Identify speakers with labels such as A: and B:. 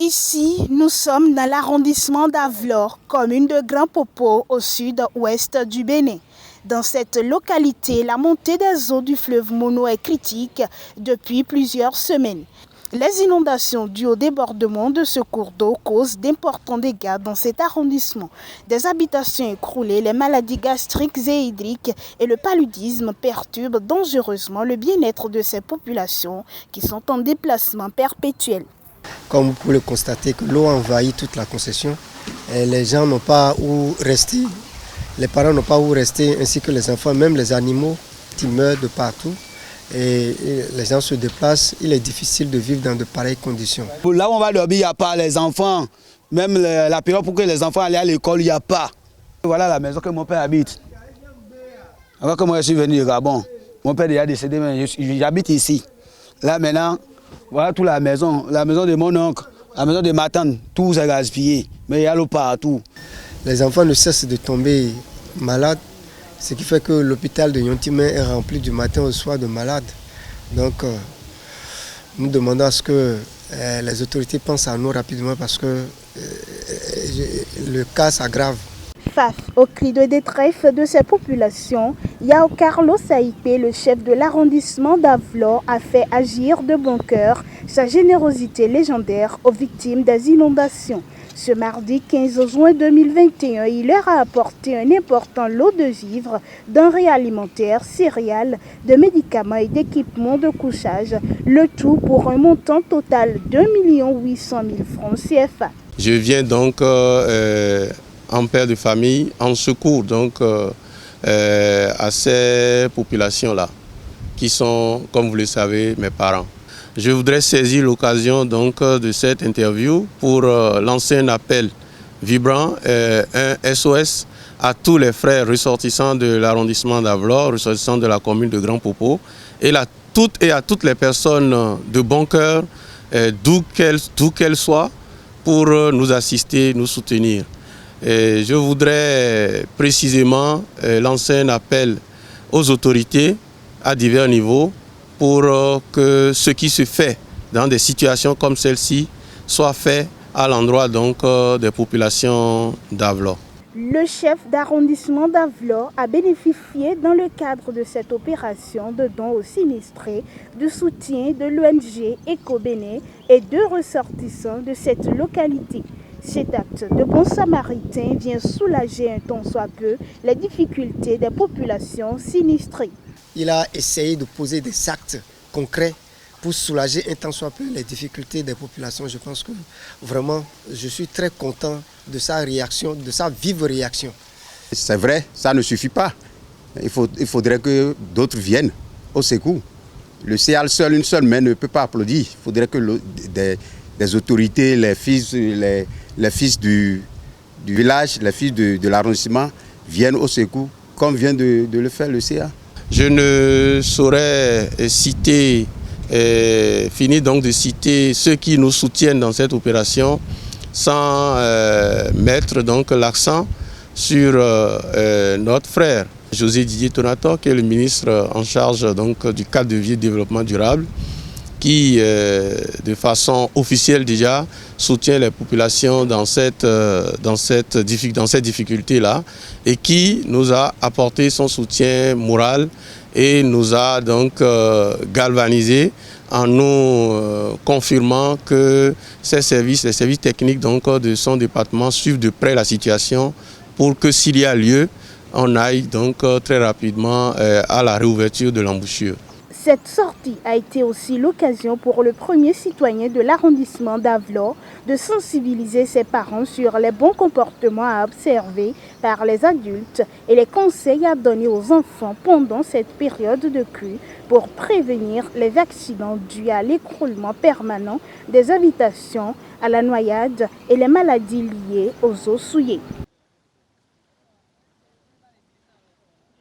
A: Ici, nous sommes dans l'arrondissement d'Avlor, commune de Grand Popo, au sud-ouest du Bénin. Dans cette localité, la montée des eaux du fleuve Mono est critique depuis plusieurs semaines. Les inondations dues au débordement de ce cours d'eau causent d'importants dégâts dans cet arrondissement. Des habitations écroulées, les maladies gastriques et hydriques et le paludisme perturbent dangereusement le bien-être de ces populations qui sont en déplacement perpétuel.
B: Comme vous pouvez le constater, que l'eau envahit toute la concession et les gens n'ont pas où rester, les parents n'ont pas où rester, ainsi que les enfants, même les animaux qui meurent de partout. Et les gens se déplacent, il est difficile de vivre dans de pareilles conditions.
C: Là où on va dormir, il n'y a pas les enfants, même la période pour que les enfants aillent à l'école, il n'y a pas. Voilà la maison que mon père habite. Avant que moi je suis venu au Gabon, mon père est déjà décédé, mais j'habite ici. Là maintenant, voilà toute la maison de mon oncle, la maison de ma tante, tout est gaspillé, mais il y a l'eau partout.
B: Les enfants ne cessent de tomber malades, ce qui fait que l'hôpital de Yontimé est rempli du matin au soir de malades. Donc nous demandons à ce que les autorités pensent à nous rapidement parce que le cas s'aggrave.
A: Face aux cris de détresse de ces populations, Yao Carlos Saïpé, le chef de l'arrondissement d'Avlor, a fait agir de bon cœur sa générosité légendaire aux victimes des inondations. Ce mardi 15 juin 2021, il leur a apporté un important lot de vivres, denrées alimentaires, céréales, de médicaments et d'équipements de couchage, le tout pour un montant total de 2 800 000 francs CFA.
D: Je viens donc en père de famille, en secours donc à ces populations-là, qui sont, comme vous le savez, mes parents. Je voudrais saisir l'occasion donc de cette interview pour lancer un appel vibrant, un SOS à tous les frères ressortissants de l'arrondissement d'Avlor, ressortissants de la commune de Grand Popo, et à toutes les personnes de bon cœur, d'où qu'elles soient, pour nous assister, nous soutenir. Et je voudrais précisément lancer un appel aux autorités à divers niveaux pour que ce qui se fait dans des situations comme celle-ci soit fait à l'endroit donc des populations d'Avlor.
A: Le chef d'arrondissement d'Avlor a bénéficié dans le cadre de cette opération de dons aux sinistrés du soutien de l'ONG Éco-Bénin et de ressortissants de cette localité. Cet acte de bon samaritain vient soulager un tant soit peu les difficultés des populations sinistrées.
B: Il a essayé de poser des actes concrets pour soulager un tant soit peu les difficultés des populations. Je pense que vraiment, je suis très content de sa réaction, de sa vive réaction.
E: C'est vrai, ça ne suffit pas. Il faudrait que d'autres viennent au secours. Le CEAL seul, une seule main ne peut pas applaudir. Il faudrait que des autorités, les fils du village, les fils de l'arrondissement viennent au secours, comme vient de le faire le CA.
D: Je ne saurais finir donc de citer ceux qui nous soutiennent dans cette opération sans mettre donc l'accent sur notre frère José Didier Tonator, qui est le ministre en charge donc du cadre de vie et développement durable, qui de façon officielle déjà soutient les populations dans cette difficulté-là et qui nous a apporté son soutien moral et nous a donc galvanisé en nous confirmant que les services techniques donc, de son département suivent de près la situation pour que s'il y a lieu, on aille donc très rapidement à la réouverture de l'embouchure.
A: Cette sortie a été aussi l'occasion pour le premier citoyen de l'arrondissement d'Avlor de sensibiliser ses parents sur les bons comportements à observer par les adultes et les conseils à donner aux enfants pendant cette période de crue pour prévenir les accidents dus à l'écroulement permanent des habitations, à la noyade et les maladies liées aux eaux souillées.